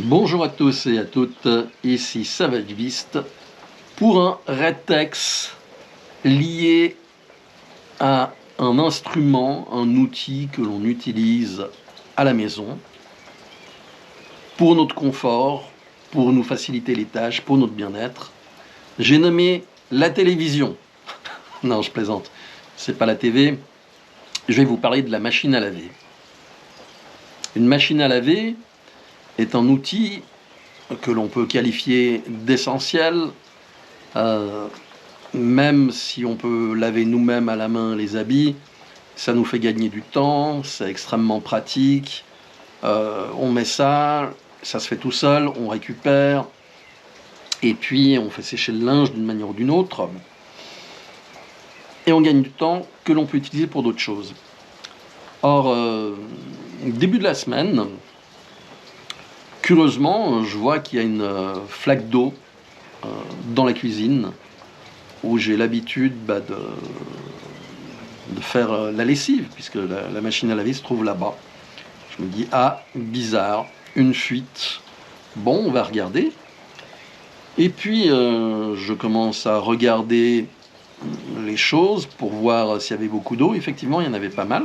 Bonjour à tous et à toutes, ici Savagvist pour un rétex lié à un instrument, un outil que l'on utilise à la maison pour notre confort, pour nous faciliter les tâches, pour notre bien-être. J'ai nommé la télévision. Non, je plaisante, c'est pas la TV. Je vais vous parler de la machine à laver. Une machine à laver est un outil que l'on peut qualifier d'essentiel, même si on peut laver nous-mêmes à la main les habits, ça nous fait gagner du temps, c'est extrêmement pratique, on met ça, ça se fait tout seul, on récupère, et puis on fait sécher le linge d'une manière ou d'une autre, et on gagne du temps que l'on peut utiliser pour d'autres choses. Or, début de la semaine, curieusement, je vois qu'il y a une flaque d'eau dans la cuisine où j'ai l'habitude de faire la lessive, puisque la machine à laver se trouve là-bas. Je me dis, ah, bizarre, une fuite. Bon, on va regarder. Et puis, je commence à regarder les choses pour voir s'il y avait beaucoup d'eau. Effectivement, il y en avait pas mal.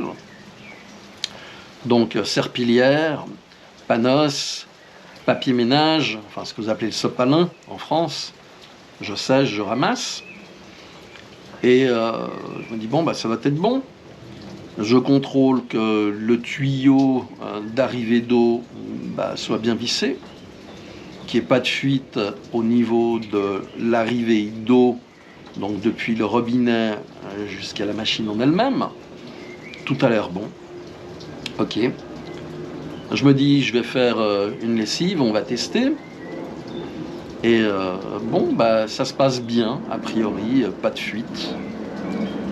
Donc, serpillière, panos, papier ménage, enfin ce que vous appelez le sopalin en France, je sèche, je ramasse, et je me dis bon, ça va être bon. Je contrôle que le tuyau d'arrivée d'eau soit bien vissé, qu'il n'y ait pas de fuite au niveau de l'arrivée d'eau, donc depuis le robinet jusqu'à la machine en elle-même. Tout a l'air bon. Ok. Je me dis, je vais faire une lessive, on va tester. Et ça se passe bien, a priori, pas de fuite.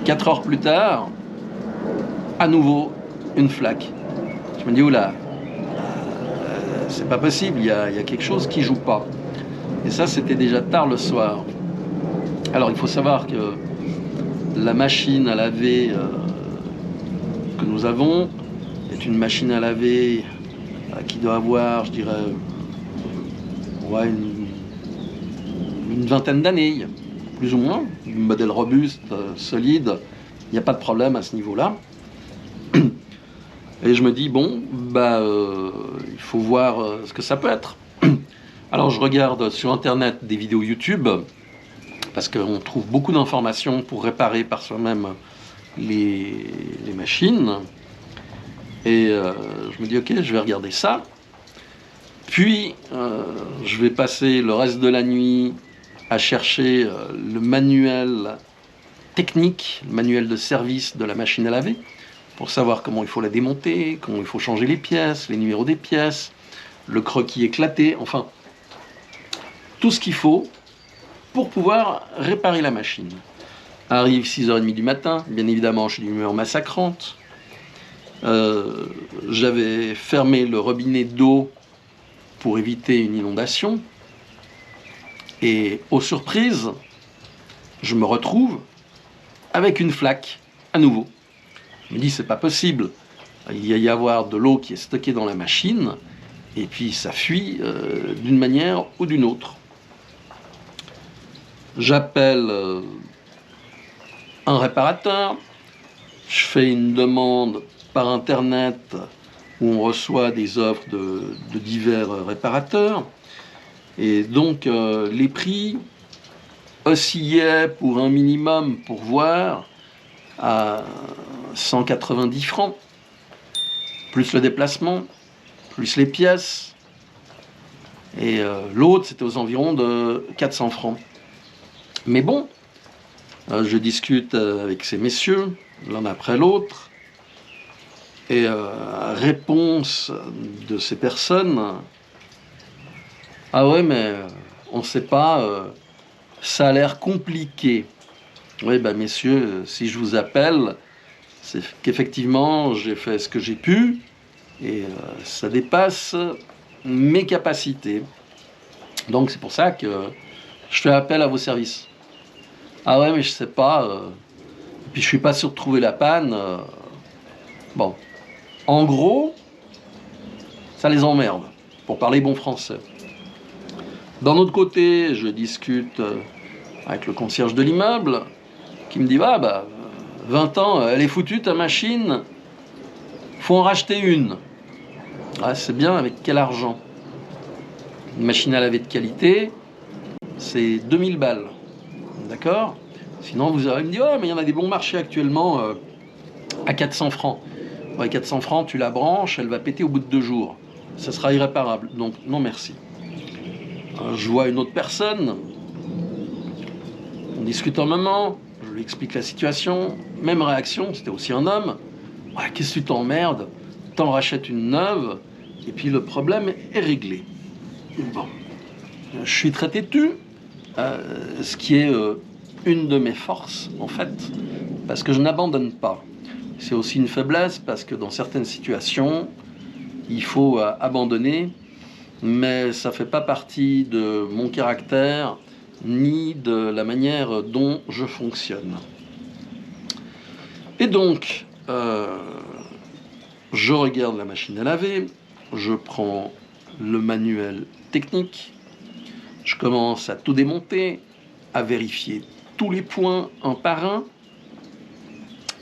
4 heures plus tard, à nouveau, une flaque. Je me dis, oula, c'est pas possible, il y a quelque chose qui joue pas. Et ça, c'était déjà tard le soir. Alors, il faut savoir que la machine à laver que nous avons est une machine à laver qui doit avoir, je dirais, une vingtaine d'années, plus ou moins, un modèle robuste, solide, il n'y a pas de problème à ce niveau-là. Et je me dis, il faut voir ce que ça peut être. Alors je regarde sur Internet des vidéos YouTube, parce qu'on trouve beaucoup d'informations pour réparer par soi-même les machines. Et je me dis, ok, je vais regarder ça. Puis, je vais passer le reste de la nuit à chercher le manuel technique, le manuel de service de la machine à laver, pour savoir comment il faut la démonter, comment il faut changer les pièces, les numéros des pièces, le croquis éclaté, enfin, tout ce qu'il faut pour pouvoir réparer la machine. Arrive 6h30 du matin, bien évidemment, je suis d'une humeur massacrante. J'avais fermé le robinet d'eau pour éviter une inondation. Et aux surprises, je me retrouve avec une flaque à nouveau. Je me dis, c'est pas possible. Il y a y avoir de l'eau qui est stockée dans la machine, et puis ça fuit d'une manière ou d'une autre. J'appelle un réparateur, je fais une demande par Internet où on reçoit des offres de divers réparateurs. Et donc, les prix oscillaient pour un minimum, pour voir, à 190 francs, plus le déplacement, plus les pièces. Et l'autre, c'était aux environs de 400 francs. Mais bon, je discute avec ces messieurs, l'un après l'autre, et réponse de ces personnes, ah ouais, mais on ne sait pas, ça a l'air compliqué. Oui, messieurs, si je vous appelle, c'est qu'effectivement, j'ai fait ce que j'ai pu, et ça dépasse mes capacités. Donc c'est pour ça que je fais appel à vos services. Ah ouais, mais je sais pas, puis je suis pas sûr de trouver la panne. Bon, en gros, ça les emmerde. pour parler bon français. D'un autre côté, je discute avec le concierge de l'immeuble, qui me dit, 20 ans, elle est foutue ta machine, faut en racheter une. Ah, c'est bien, avec quel argent? Une machine à laver de qualité, c'est 2000 balles. D'accord? Sinon, vous allez me dire, mais il y en a des bons marchés actuellement à 400 francs. Ouais, 400 francs, tu la branches, elle va péter au bout de 2 jours. Ça sera irréparable. Donc, non merci. Je vois une autre personne. On discute un moment. Je lui explique la situation. Même réaction, c'était aussi un homme. Ouais, qu'est-ce que tu t'emmerdes? T'en rachètes une neuve, et puis le problème est réglé. Bon. Je suis très têtu, ce qui est une de mes forces, en fait, parce que je n'abandonne pas. C'est aussi une faiblesse, parce que dans certaines situations, il faut abandonner, mais ça ne fait pas partie de mon caractère, ni de la manière dont je fonctionne. Et donc, je regarde la machine à laver, je prends le manuel technique, je commence à tout démonter, à vérifier tous les points un par un,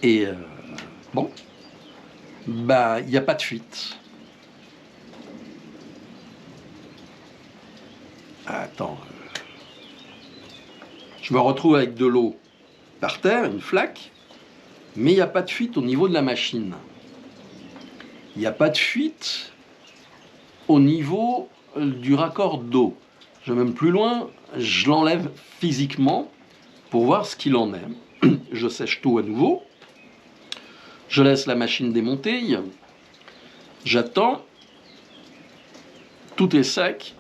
et bon, il n'y a pas de fuite. Attends, je me retrouve avec de l'eau par terre, une flaque, mais il n'y a pas de fuite au niveau de la machine. Il n'y a pas de fuite au niveau du raccord d'eau. Je vais même plus loin, je l'enlève physiquement pour voir ce qu'il en est. Je sèche tout à nouveau. Je laisse la machine démonter. J'attends. Tout est sec.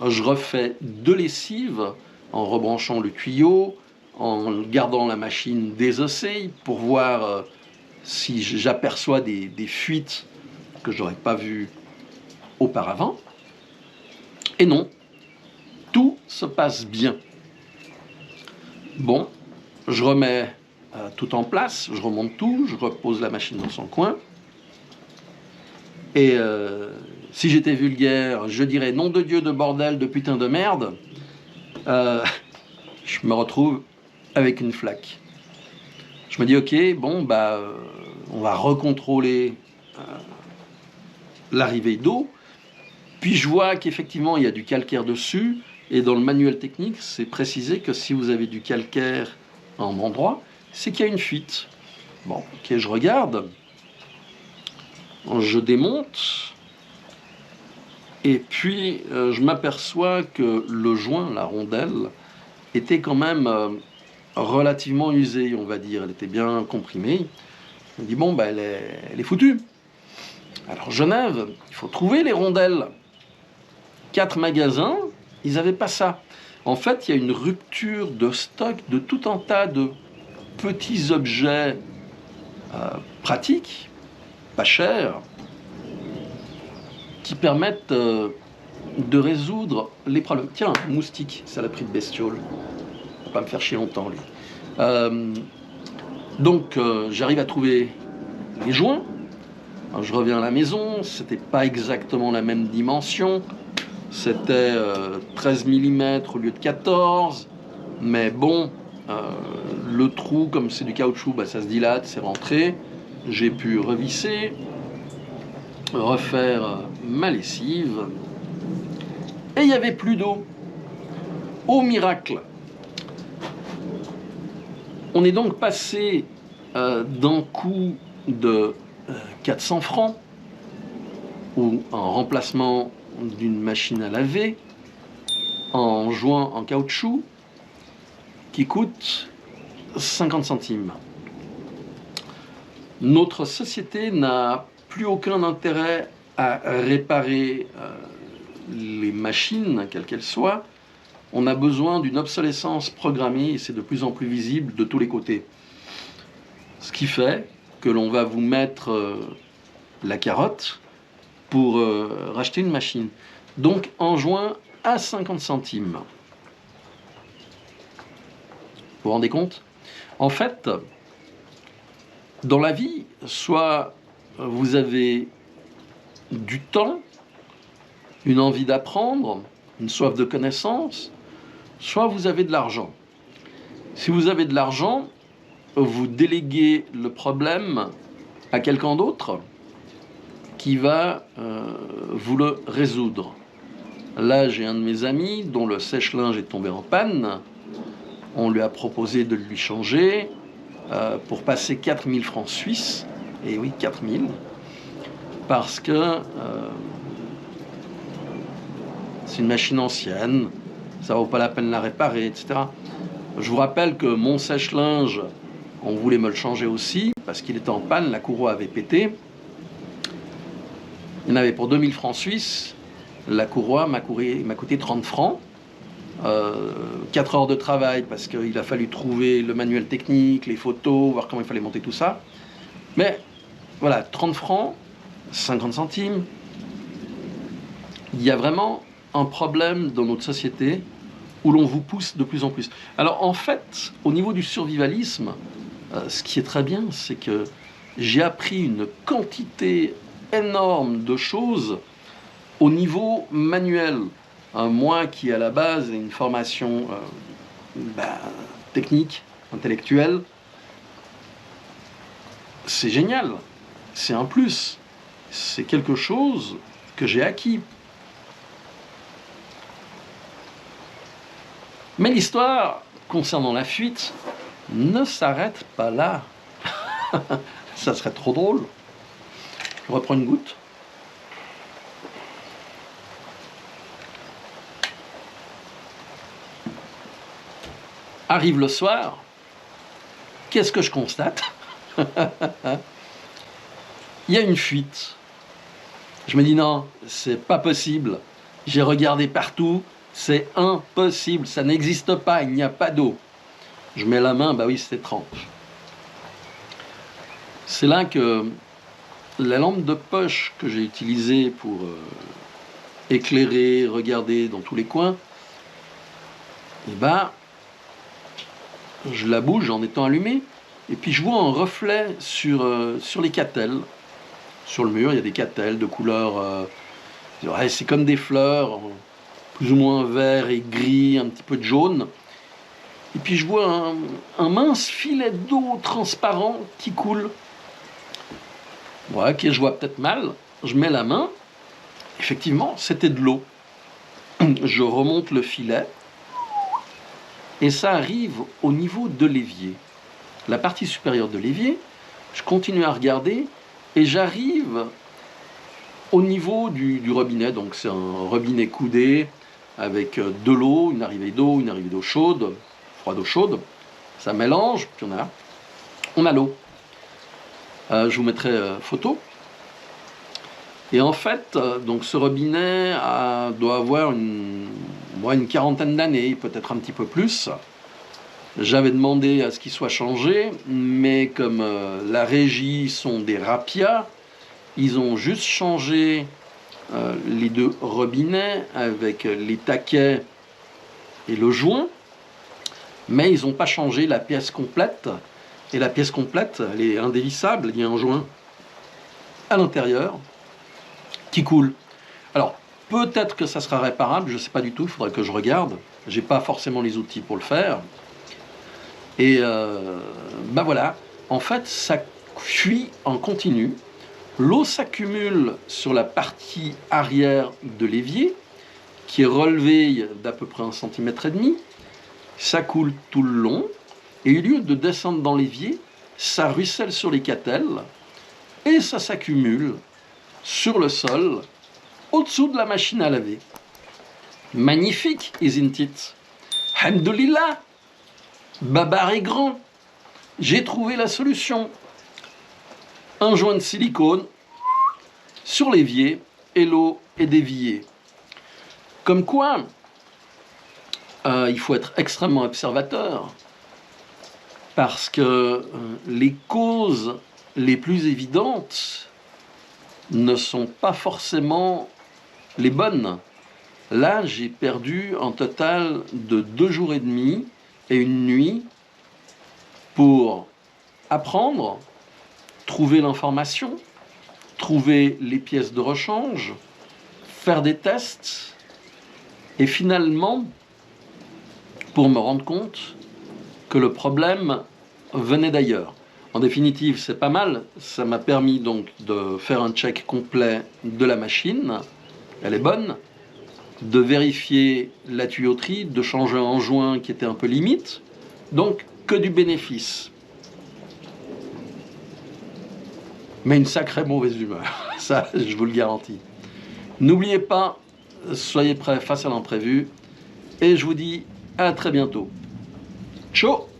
Je refais de lessive en rebranchant le tuyau, en gardant la machine désossée pour voir si j'aperçois des fuites que je n'aurais pas vues auparavant. Et non, tout se passe bien. Bon, je remets tout en place, je remonte tout, je repose la machine dans son coin. Et si j'étais vulgaire, je dirais nom de Dieu, de bordel, de putain de merde. Je me retrouve avec une flaque. Je me dis, ok, bon, on va recontrôler l'arrivée d'eau. Puis je vois qu'effectivement, il y a du calcaire dessus. Et dans le manuel technique, c'est précisé que si vous avez du calcaire à un endroit, c'est qu'il y a une fuite. Bon, ok, je regarde. Je démonte. Et puis, je m'aperçois que le joint, la rondelle, était quand même relativement usée, on va dire. Elle était bien comprimée. Je me dis, bon, elle est foutue. Alors, Genève, il faut trouver les rondelles. 4 magasins, ils n'avaient pas ça. En fait, il y a une rupture de stock de tout un tas de petits objets pratiques, pas chers, qui permettent de résoudre les problèmes. Tiens, moustique, saloperie de bestiole. Il va pas me faire chier longtemps, lui. Donc, j'arrive à trouver les joints. Alors, je reviens à la maison, c'était pas exactement la même dimension. C'était 13 mm au lieu de 14. Mais bon, le trou, comme c'est du caoutchouc, ça se dilate, c'est rentré. J'ai pu revisser, refaire ma lessive. Et il n'y avait plus d'eau. Au miracle. On est donc passé d'un coût de 400 francs ou en remplacement d'une machine à laver en joint en caoutchouc qui coûte 50 centimes. Notre société n'a plus aucun intérêt à réparer les machines, quelles qu'elles soient. On a besoin d'une obsolescence programmée et c'est de plus en plus visible de tous les côtés. Ce qui fait que l'on va vous mettre la carotte pour racheter une machine. Donc en juin à 50 centimes. Vous vous rendez compte? En fait, dans la vie, soit vous avez du temps, une envie d'apprendre, une soif de connaissance, soit vous avez de l'argent. Si vous avez de l'argent, vous déléguez le problème à quelqu'un d'autre qui va vous le résoudre. Là, j'ai un de mes amis dont le sèche-linge est tombé en panne. On lui a proposé de lui changer pour passer 4000 francs suisses. Et oui, 4000. Parce que c'est une machine ancienne, ça vaut pas la peine de la réparer, etc. Je vous rappelle que mon sèche-linge, on voulait me le changer aussi, parce qu'il était en panne, la courroie avait pété. Il y en avait pour 2000 francs suisses. La courroie m'a coûté 30 francs. 4 heures de travail, parce qu'il a fallu trouver le manuel technique, les photos, voir comment il fallait monter tout ça. Mais voilà, 30 francs, 50 centimes. Il y a vraiment un problème dans notre société où l'on vous pousse de plus en plus. Alors en fait, au niveau du survivalisme, ce qui est très bien, c'est que j'ai appris une quantité énorme de choses au niveau manuel. Moi qui à la base ai une formation technique, intellectuelle, c'est génial, c'est un plus, c'est quelque chose que j'ai acquis. Mais l'histoire concernant la fuite ne s'arrête pas là. Ça serait trop drôle. Je reprends une goutte. Arrive le soir. Qu'est-ce que je constate? Il y a une fuite. Je me dis non, c'est pas possible. J'ai regardé partout, c'est impossible, ça n'existe pas, il n'y a pas d'eau. Je mets la main, bah oui, c'est étrange. C'est là que la lampe de poche que j'ai utilisée pour éclairer, regarder dans tous les coins, et ben, je la bouge en étant allumée, et puis je vois un reflet sur les catelles. Sur le mur, il y a des catelles de couleur... ouais, c'est comme des fleurs, plus ou moins vert et gris, un petit peu de jaune. Et puis je vois un mince filet d'eau transparent qui coule. Ouais, ok, je vois peut-être mal. Je mets la main. Effectivement, c'était de l'eau. Je remonte le filet. Et ça arrive au niveau de l'évier. La partie supérieure de l'évier, je continue à regarder et j'arrive au niveau du robinet. Donc c'est un robinet coudé avec de l'eau, une arrivée d'eau chaude, froide, eau chaude. Ça mélange, puis on a l'eau. Je vous mettrai photo. Et en fait, donc ce robinet doit avoir une quarantaine d'années, peut-être un petit peu plus. J'avais demandé à ce qu'il soit changé, mais comme la régie sont des rapias, ils ont juste changé les deux robinets avec les taquets et le joint, mais ils n'ont pas changé la pièce complète. Et la pièce complète, elle est indévissable, il y a un joint à l'intérieur qui coule. Alors, peut-être que ça sera réparable, je ne sais pas du tout, il faudrait que je regarde. Je n'ai pas forcément les outils pour le faire. Et ben voilà, en fait, ça fuit en continu. L'eau s'accumule sur la partie arrière de l'évier, qui est relevée d'à peu près 1,5 cm. Ça coule tout le long. Et au lieu de descendre dans l'évier, ça ruisselle sur les catelles et ça s'accumule sur le sol, au-dessous de la machine à laver. Magnifique, isn't it? Alhamdoulilah, Babar est grand. J'ai trouvé la solution. Un joint de silicone sur l'évier et l'eau est déviée. Comme quoi, il faut être extrêmement observateur. Parce que les causes les plus évidentes ne sont pas forcément les bonnes. Là, j'ai perdu un total de 2 jours et demi et une nuit pour apprendre, trouver l'information, trouver les pièces de rechange, faire des tests et finalement, pour me rendre compte que le problème venait d'ailleurs. En définitive, c'est pas mal. Ça m'a permis donc de faire un check complet de la machine. Elle est bonne. De vérifier la tuyauterie, de changer un joint qui était un peu limite. Donc, que du bénéfice. Mais une sacrée mauvaise humeur. Ça, je vous le garantis. N'oubliez pas, soyez prêts face à l'imprévu. Et je vous dis à très bientôt. Ciao!